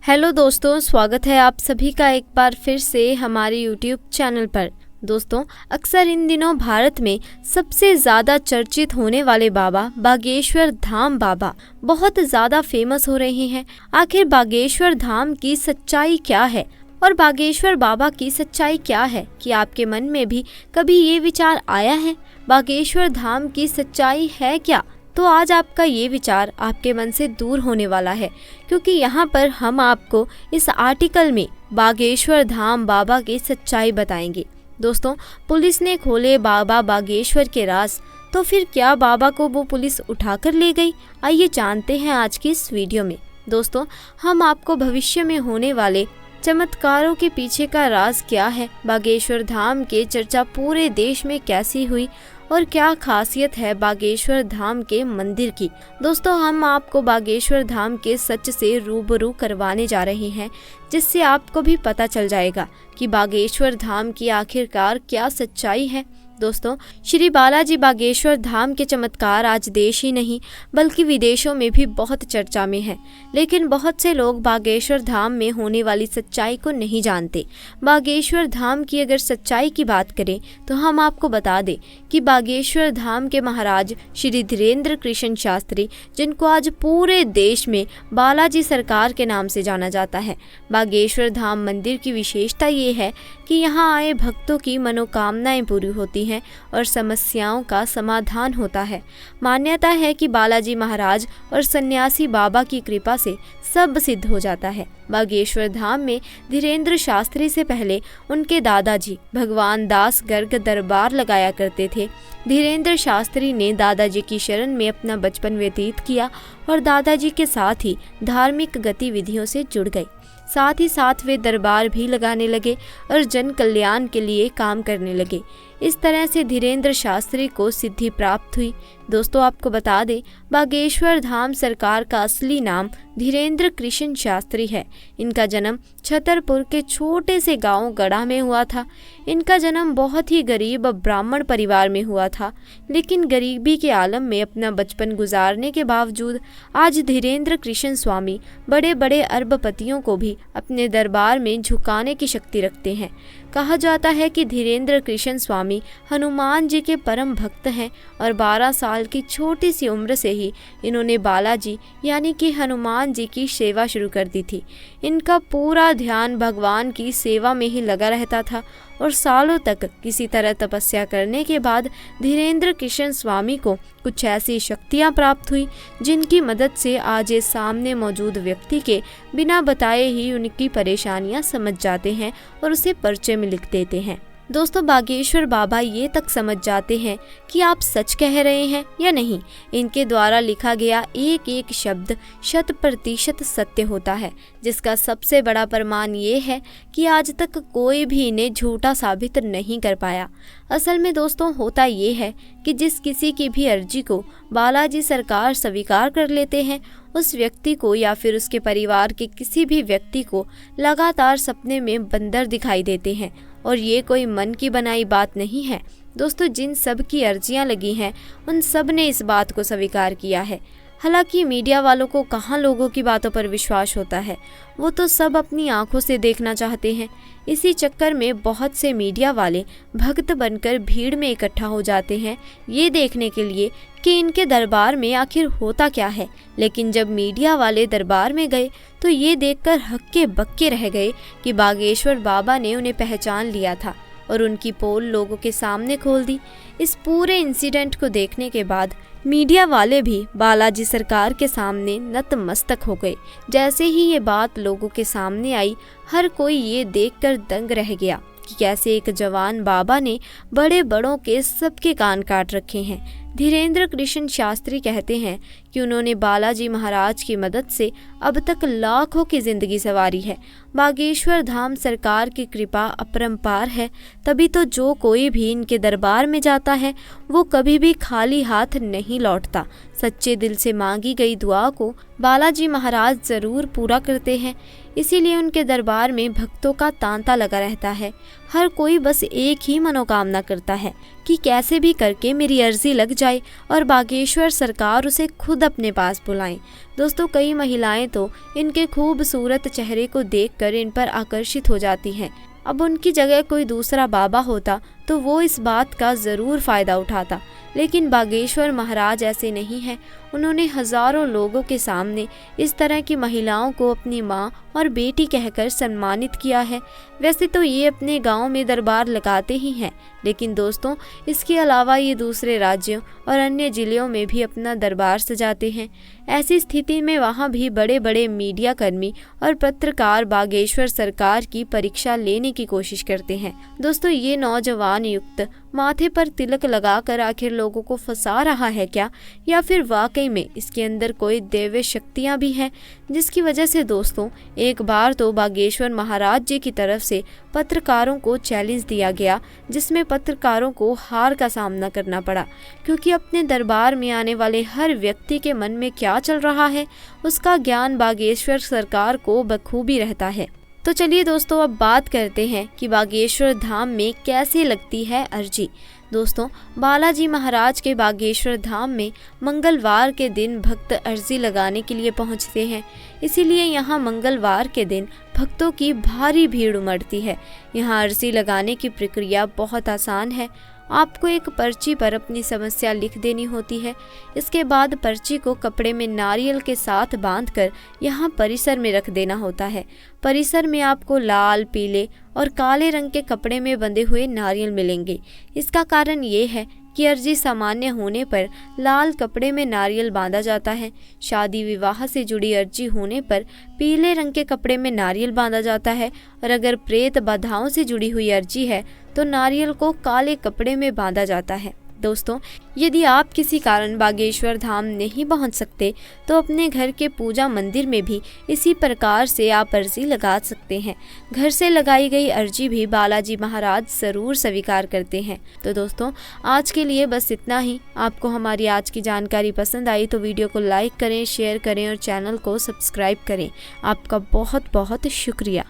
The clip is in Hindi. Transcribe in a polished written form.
हेलो दोस्तों, स्वागत है आप सभी का एक बार फिर से हमारे यूट्यूब चैनल पर। दोस्तों, अक्सर इन दिनों भारत में सबसे ज़्यादा चर्चित होने वाले बाबा बागेश्वर धाम बाबा बहुत ज़्यादा फेमस हो रहे हैं। आखिर बागेश्वर धाम की सच्चाई क्या है और बागेश्वर बाबा की सच्चाई क्या है कि आपके मन में भी कभी ये विचार आया है बागेश्वर धाम की सच्चाई है क्या? तो आज आपका ये विचार आपके मन से दूर होने वाला है, क्योंकि यहाँ पर हम आपको इस आर्टिकल में बागेश्वर धाम बाबा की सच्चाई बताएंगे। दोस्तों, पुलिस ने खोले बाबा बागेश्वर के राज, तो फिर क्या बाबा को वो पुलिस उठाकर ले गई? आइए जानते हैं आज की इस वीडियो में। दोस्तों, हम आपको भविष्य में होने वाले चमत्कारों के पीछे का राज क्या है, बागेश्वर धाम के चर्चा पूरे देश में कैसी हुई और क्या खासियत है बागेश्वर धाम के मंदिर की। दोस्तों, हम आपको बागेश्वर धाम के सच से रूबरू करवाने जा रहे हैं, जिससे आपको भी पता चल जाएगा कि बागेश्वर धाम की आखिरकार क्या सच्चाई है। दोस्तों, श्री बालाजी बागेश्वर धाम के चमत्कार आज देश ही नहीं बल्कि विदेशों में भी बहुत चर्चा में है, लेकिन बहुत से लोग बागेश्वर धाम में होने वाली सच्चाई को नहीं जानते। बागेश्वर धाम की अगर सच्चाई की बात करें तो हम आपको बता दें कि बागेश्वर धाम के महाराज श्री धीरेन्द्र कृष्ण शास्त्री, जिनको आज पूरे देश में बालाजी सरकार के नाम से जाना जाता है। बागेश्वर धाम मंदिर की विशेषता ये है कि यहाँ आए भक्तों की मनोकामनाएं पूरी होती हैं और समस्याओं का समाधान होता है। मान्यता है कि बालाजी महाराज और सन्यासी बाबा की कृपा से सब सिद्ध हो जाता है। बागेश्वर धाम में धीरेन्द्र शास्त्री से पहले उनके दादाजी भगवान दास गर्ग दरबार लगाया करते थे। धीरेन्द्र शास्त्री ने दादाजी की शरण में अपना बचपन व्यतीत किया और दादाजी के साथ ही धार्मिक गतिविधियों से जुड़ गए। साथ ही साथ वे दरबार भी लगाने लगे और जन कल्याण के लिए काम करने लगे। इस तरह से धीरेन्द्र शास्त्री को सिद्धि प्राप्त हुई। दोस्तों, आपको बता दें, बागेश्वर धाम सरकार का असली नाम धीरेन्द्र कृष्ण शास्त्री है। इनका जन्म छतरपुर के छोटे से गांव गढ़ा में हुआ था। इनका जन्म बहुत ही गरीब ब्राह्मण परिवार में हुआ था, लेकिन गरीबी के आलम में अपना बचपन गुजारने के बावजूद आज धीरेन्द्र कृष्ण स्वामी बड़े बड़े अरबपतियों को भी अपने दरबार में झुकाने की शक्ति रखते हैं। कहा जाता है कि धीरेन्द्र कृष्ण स्वामी हनुमान जी के परम भक्त हैं और 12 साल की छोटी सी उम्र से ही इन्होंने बालाजी यानी कि हनुमान जी की सेवा शुरू कर दी थी। इनका पूरा ध्यान भगवान की सेवा में ही लगा रहता था और सालों तक किसी तरह तपस्या करने के बाद धीरेन्द्र कृष्ण स्वामी को कुछ ऐसी शक्तियाँ प्राप्त हुई जिनकी मदद से आज ये सामने मौजूद व्यक्ति के बिना बताए ही उनकी परेशानियाँ समझ जाते हैं और उसे पर्चे में लिख देते हैं। दोस्तों, बागेश्वर बाबा ये तक समझ जाते हैं कि आप सच कह रहे हैं या नहीं। इनके द्वारा लिखा गया एक एक शब्द 100% सत्य होता है, जिसका सबसे बड़ा प्रमाण ये है कि आज तक कोई भी इन्हें झूठा साबित नहीं कर पाया। असल में दोस्तों, होता ये है कि जिस किसी की भी अर्जी को बालाजी सरकार स्वीकार कर लेते हैं, उस व्यक्ति को या फिर उसके परिवार के किसी भी व्यक्ति को लगातार सपने में बंदर दिखाई देते हैं। और ये कोई मन की बनाई बात नहीं है। दोस्तों, जिन सब की अर्जियां लगी हैं उन सब ने इस बात को स्वीकार किया है। हालांकि मीडिया वालों को कहाँ लोगों की बातों पर विश्वास होता है, वो तो सब अपनी आंखों से देखना चाहते हैं। इसी चक्कर में बहुत से मीडिया वाले भक्त बनकर भीड़ में इकट्ठा हो जाते हैं ये देखने के लिए कि इनके दरबार में आखिर होता क्या है। लेकिन जब मीडिया वाले दरबार में गए तो ये देखकर हक्के बक्के रह गए कि बागेश्वर बाबा ने उन्हें पहचान लिया था और उनकी पोल लोगों के सामने खोल दी। इस पूरे इंसिडेंट को देखने के बाद मीडिया वाले भी बालाजी सरकार के सामने नतमस्तक हो गए। जैसे ही ये बात लोगों के सामने आई, हर कोई ये देखकर दंग रह गया कि कैसे एक जवान बाबा ने बड़े बड़ों के सबके कान काट रखे हैं। धीरेन्द्र कृष्ण शास्त्री कहते हैं कि उन्होंने बालाजी महाराज की मदद से अब तक लाखों की जिंदगी संवारी है। बागेश्वर धाम सरकार की कृपा अपरंपार है, तभी तो जो कोई भी इनके दरबार में जाता है वो कभी भी खाली हाथ नहीं लौटता। सच्चे दिल से मांगी गई दुआ को बालाजी महाराज जरूर पूरा करते हैं, इसीलिए उनके दरबार में भक्तों का तांता लगा रहता है। हर कोई बस एक ही मनोकामना करता है कि कैसे भी करके मेरी अर्जी लग जाए और बागेश्वर सरकार उसे खुद अपने पास बुलाएं। दोस्तों, कई महिलाएं तो इनके खूबसूरत चेहरे को देखकर इन पर आकर्षित हो जाती हैं। अब उनकी जगह कोई दूसरा बाबा होता तो वो इस बात का ज़रूर फ़ायदा उठाता, लेकिन बागेश्वर महाराज ऐसे नहीं हैं। उन्होंने हज़ारों लोगों के सामने इस तरह की महिलाओं को अपनी माँ और बेटी कहकर सम्मानित किया है। वैसे तो ये अपने गांव में दरबार लगाते ही हैं, लेकिन दोस्तों इसके अलावा ये दूसरे राज्यों और अन्य जिलों में भी अपना दरबार सजाते हैं। ऐसी स्थिति में वहाँ भी बड़े बड़े मीडिया कर्मी और पत्रकार बागेश्वर सरकार की परीक्षा लेने की कोशिश करते हैं। दोस्तों, ये नौजवान युक्त माथे पर तिलक लगाकर आखिर लोगों को फंसा रहा है क्या, या फिर वाकई में इसके अंदर कोई दैवीय शक्तियाँ भी हैं, जिसकी वजह से दोस्तों एक बार तो बागेश्वर महाराज जी की तरफ से पत्रकारों को चैलेंज दिया गया, जिसमें पत्रकारों को हार का सामना करना पड़ा, क्योंकि अपने दरबार में आने वाले हर व्यक्ति के मन में क्या चल रहा है उसका ज्ञान बागेश्वर सरकार को बखूबी रहता है। तो चलिए दोस्तों, अब बात करते हैं कि बागेश्वर धाम में कैसे लगती है अर्जी। दोस्तों, बालाजी महाराज के बागेश्वर धाम में मंगलवार के दिन भक्त अर्जी लगाने के लिए पहुंचते हैं, इसीलिए यहाँ मंगलवार के दिन भक्तों की भारी भीड़ उमड़ती है। यहाँ अर्जी लगाने की प्रक्रिया बहुत आसान है। आपको एक पर्ची पर अपनी समस्या लिख देनी होती है। इसके बाद पर्ची को कपड़े में नारियल के साथ बांधकर यहाँ परिसर में रख देना होता है। परिसर में आपको लाल, पीले और काले रंग के कपड़े में बंधे हुए नारियल मिलेंगे। इसका कारण ये है कि अर्जी सामान्य होने पर लाल कपड़े में नारियल बांधा जाता है। शादी विवाह से जुड़ी अर्जी होने पर पीले रंग के कपड़े में नारियल बांधा जाता है, और अगर प्रेत बाधाओं से जुड़ी हुई अर्जी है तो नारियल को काले कपड़े में बांधा जाता है। दोस्तों, यदि आप किसी कारण बागेश्वर धाम नहीं पहुंच सकते तो अपने घर के पूजा मंदिर में भी इसी प्रकार से आप अर्जी लगा सकते हैं। घर से लगाई गई अर्जी भी बालाजी महाराज ज़रूर स्वीकार करते हैं। तो दोस्तों, आज के लिए बस इतना ही। आपको हमारी आज की जानकारी पसंद आई तो वीडियो को लाइक करें, शेयर करें और चैनल को सब्सक्राइब करें। आपका बहुत बहुत शुक्रिया।